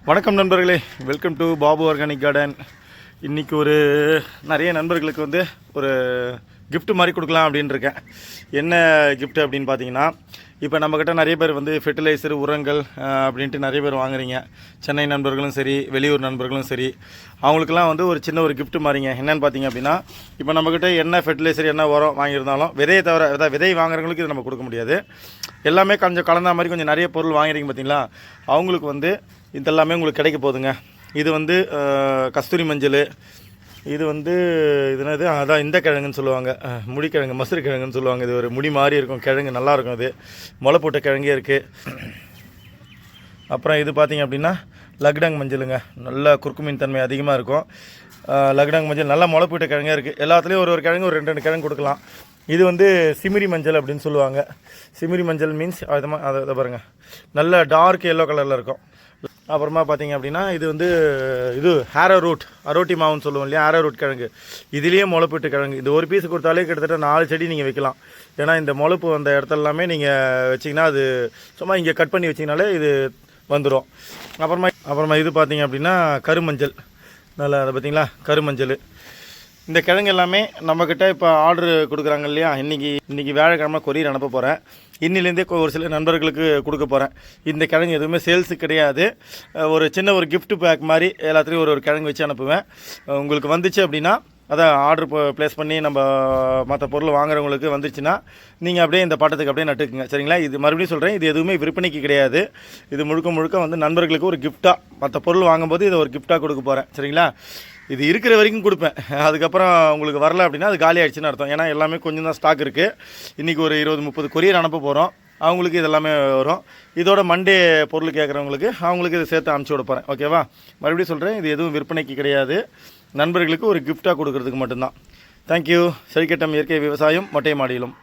வணக்கம் நண்பர்களே, welcome to Babu organic garden. இன்றைக்கி நிறைய நண்பர்களுக்கு ஒரு gift மாதிரி கொடுக்கலாம் அப்படின்னு இருக்கேன். என்ன gift அப்படின்னு பார்த்தீங்கன்னா, இப்போ நம்மக்கிட்ட நிறைய பேர் ஃபெர்டிலைசர் உரங்கள் அப்படின்ட்டு நிறைய பேர் வாங்குறீங்க. சென்னை நண்பர்களும் சரி, வெளியூர் நண்பர்களும் சரி, அவங்களுக்கெல்லாம் ஒரு சின்ன ஒரு gift மாதிரிங்க. என்னென்னு பார்த்தீங்க அப்படின்னா, இப்போ நம்மக்கிட்ட என்ன ஃபெர்டிலைசர் என்ன உரம் வாங்கியிருந்தாலும் விதையை தவிர அதாவது விதை வாங்குறவங்களுக்கு இது நம்ம கொடுக்க முடியாது. எல்லாமே கொஞ்சம் கலந்த மாதிரி கொஞ்சம் நிறைய பொருள் வாங்கிறீங்க பார்த்தீங்களா, அவங்களுக்கு இதெல்லாமே உங்களுக்கு கிடைக்க போகுதுங்க. இது கஸ்தூரி மஞ்சள், இது என்னது அதான் இந்த கிழங்குன்னு சொல்லுவாங்க, முடிக்கிழங்கு, மசுறு கிழங்குன்னு சொல்லுவாங்க. இது ஒரு முடி மாதிரி இருக்கும் கிழங்கு, நல்லாயிருக்கும். இது முளை போட்ட கிழங்கே இருக்குது. அப்புறம் இது பார்த்திங்க அப்படின்னா லக்டங் மஞ்சளுங்க, நல்ல குறுக்குமீன் தன்மை அதிகமாக இருக்கும். லக்டங் மஞ்சள் நல்லா முளை போட்ட கிழங்கே இருக்குது. எல்லாத்துலேயும் ஒரு கிழங்கு ஒரு ரெண்டு கிழங்கு கொடுக்கலாம். இது சிமிரி மஞ்சள் அப்படின்னு சொல்லுவாங்க. சிமிரி மஞ்சள் மீன்ஸ் அதை பாருங்கள், நல்ல டார்க் எல்லோ கலரில் இருக்கும். அப்புறமா பார்த்தீங்க அப்படின்னா இது ஹேரோ ரூட், அரோட்டி மாவுன்னு சொல்லுவோம் இல்லையா, ஹேரோ ரூட் கிழங்கு. இதுலேயே முளைப்பிட்டு கிழங்கு. இது ஒரு பீஸ் கொடுத்தாலே கிட்டத்தட்ட 4 செடி நீங்கள் வைக்கலாம். ஏன்னா இந்த முளைப்பு அந்த இடத்துல எல்லாமே நீங்கள் வச்சிங்கன்னா அது சும்மா இங்கே கட் பண்ணி வச்சிங்கனாலே இது வந்துடும். அப்புறமா இது பார்த்தீங்க அப்படின்னா கருமஞ்சள், நல்லா அதை பார்த்தீங்களா, கருமஞ்சள். இந்த கிழங்கு எல்லாமே நம்மக்கிட்ட இப்போ ஆர்டர் கொடுக்குறாங்க இல்லையா, இன்றைக்கி வியாழக்கிழமை கொரியர் அனுப்ப போகிறேன். இன்னிலேருந்தே ஒரு சில நண்பர்களுக்கு கொடுக்க போகிறேன். இந்த கிழங்கு எதுவுமே சேல்ஸு கிடையாது. ஒரு சின்ன ஒரு கிஃப்ட் பேக் மாதிரி எல்லாத்துலேயும் ஒரு கிழங்கு வச்சு அனுப்புவேன். உங்களுக்கு வந்துச்சு அப்படின்னா அதை ஆர்டர் ப்ளேஸ் பண்ணி நம்ம மற்ற பொருள் வாங்குறவங்களுக்கு வந்துச்சுன்னா நீங்கள் அப்படியே இந்த பாட்டத்துக்கு அப்படியே நட்டுக்குங்க, சரிங்களா. இது மறுபடியும் சொல்கிறேன், இது எதுவுமே விற்பனைக்கு கிடையாது. இது முழுக்க நண்பர்களுக்கு ஒரு கிஃப்ட்டாக, மற்ற பொருள் வாங்கும்போது இதை ஒரு கிஃப்ட்டாக கொடுக்க போகிறேன், சரிங்களா. இது இருக்கிற வரைக்கும் கொடுப்பேன். அதுக்கப்புறம் உங்களுக்கு வரல அப்படின்னா அது காலி ஆகிடுச்சின்னு அர்த்தம். ஏன்னா எல்லாமே கொஞ்சம் தான் ஸ்டாக் இருக்குது. இன்றைக்கி ஒரு 20-30 கொரியர் அனுப்ப போகிறோம். அவங்களுக்கு இதெல்லாமே வரும். இதோட மண்டே பொருள் கேட்குறவங்களுக்கு அவங்களுக்கு இதை சேர்த்து அனுப்பிச்சி விட போகிறேன், ஓகேவா. மறுபடியும் சொல்கிறேன், இது எதுவும் விற்பனைக்கு கிடையாது, நண்பர்களுக்கு ஒரு கிஃப்ட்டாக கொடுக்கறதுக்கு மட்டும்தான். தேங்க்யூ. செழிக்கட்டும் இயற்கை விவசாயம், மொட்டை மாடியிலும்.